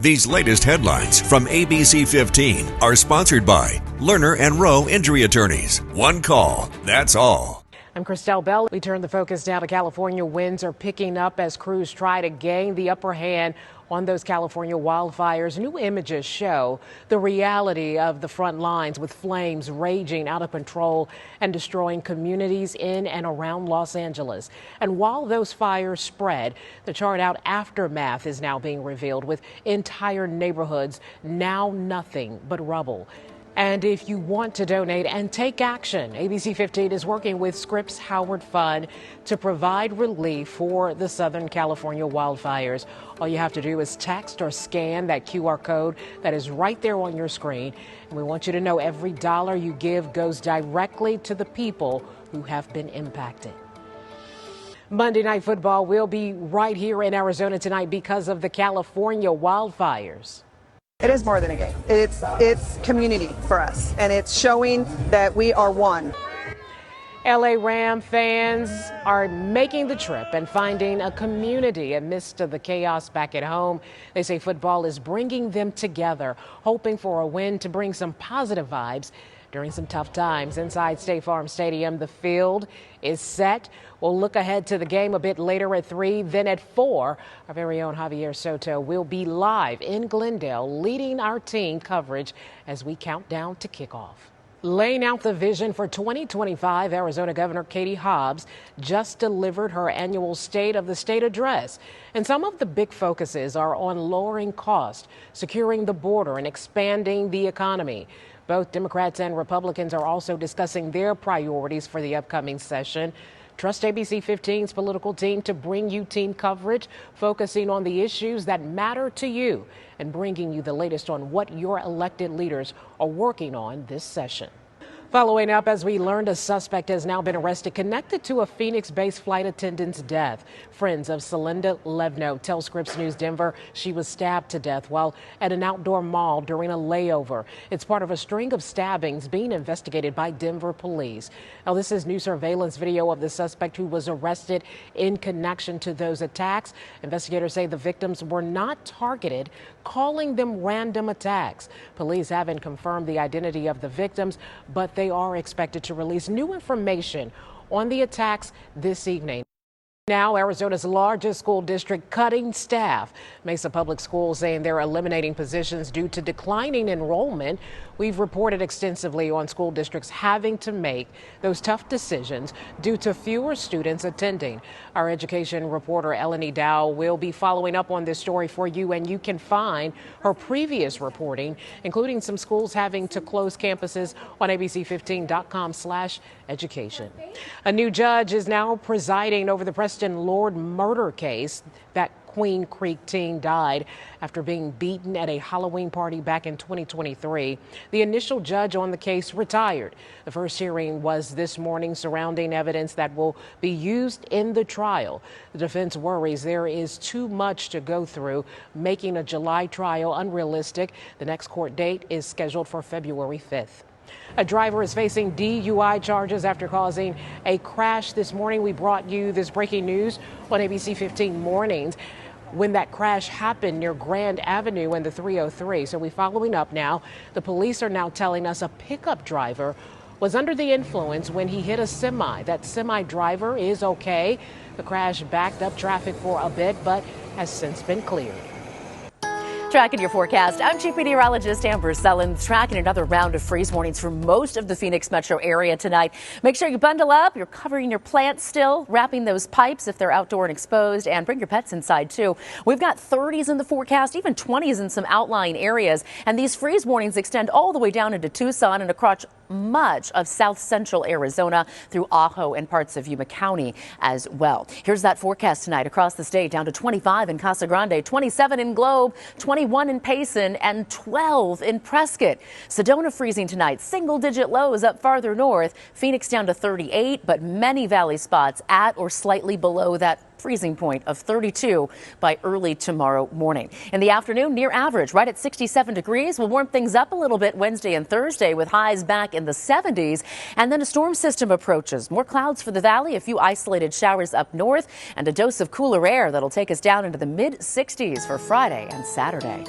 These latest headlines from ABC15 are sponsored by Lerner and Rowe Injury Attorneys. One call, that's all. I'm Christelle Bell. We turn the focus now to California. Winds are picking up as crews try to gain the upper hand on those California wildfires. New images show the reality of the front lines with flames raging out of control and destroying communities in and around Los Angeles. And while those fires spread, the charred out aftermath is now being revealed, with entire neighborhoods now nothing but rubble. And if you want to donate and take action, ABC15 is working with Scripps Howard Fund to provide relief for the Southern California wildfires. All you have to do is text or scan that QR code that is right there on your screen. And we want you to know every dollar you give goes directly to the people who have been impacted. Monday Night Football will be right here in Arizona tonight because of the California wildfires. It is more than a game. It's community for us, and it's showing that we are one. LA Ram fans are making the trip and finding a community amidst of the chaos back at home. They say football is bringing them together, hoping for a win to bring some positive vibes during some tough times. Inside State Farm Stadium, the field is set. We'll look ahead to the game a bit later at 3. Then at 4, our very own Javier Soto will be live in Glendale, leading our team coverage as we count down to kickoff. Laying out the vision for 2025, Arizona Governor Katie Hobbs just delivered her annual State of the State address. And some of the big focuses are on lowering costs, securing the border, and expanding the economy. Both Democrats and Republicans are also discussing their priorities for the upcoming session. Trust ABC 15's political team to bring you team coverage, focusing on the issues that matter to you and bringing you the latest on what your elected leaders are working on this session. Following up, as we learned, a suspect has now been arrested connected to a Phoenix-based flight attendant's death. Friends of Celinda Levno tell Scripps News Denver she was stabbed to death while at an outdoor mall during a layover. It's part of a string of stabbings being investigated by Denver police. Now, this is new surveillance video of the suspect who was arrested in connection to those attacks. Investigators say the victims were not targeted, calling them random attacks. Police haven't confirmed the identity of the victims, but they are expected to release new information on the attacks this evening. Now, Arizona's largest school district cutting staff. Mesa Public Schools saying they're eliminating positions due to declining enrollment. We've reported extensively on school districts having to make those tough decisions due to fewer students attending. Our education reporter Eleni Dow will be following up on this story for you, and you can find her previous reporting, including some schools having to close campuses, on abc15.com/education. A new judge is now presiding over the Preston Lord murder case. That Queen Creek teen died after being beaten at a Halloween party back in 2023. The initial judge on the case retired. The first hearing was this morning surrounding evidence that will be used in the trial. The defense worries there is too much to go through, making a July trial unrealistic. The next court date is scheduled for February 5th. A driver is facing DUI charges after causing a crash this morning. We brought you this breaking news on ABC 15 Mornings when that crash happened near Grand Avenue and the 303. So we're following up now. The police are now telling us a pickup driver was under the influence when he hit a semi. That semi driver is okay. The crash backed up traffic for a bit, but has since been cleared. Tracking your forecast, I'm Chief Meteorologist Amber Sullins, tracking another round of freeze warnings for most of the Phoenix metro area tonight. Make sure you bundle up. You're covering your plants still, wrapping those pipes if they're outdoor and exposed, and bring your pets inside too. We've got 30s in the forecast, even 20s in some outlying areas, and these freeze warnings extend all the way down into Tucson and across much of south central Arizona through Ajo and parts of Yuma County as well. Here's that forecast tonight across the state, down to 25 in Casa Grande, 27 in Globe, 21 in Payson, and 12 in Prescott. Sedona freezing tonight, single-digit lows up farther north. Phoenix down to 38, but many valley spots at or slightly below that freezing point of 32 by early tomorrow morning. In the afternoon, near average, right at 67 degrees. We'll warm things up a little bit Wednesday and Thursday with highs back in the 70s. And then a storm system approaches. More clouds for the valley, a few isolated showers up north, and a dose of cooler air that'll take us down into the mid 60s for Friday and Saturday.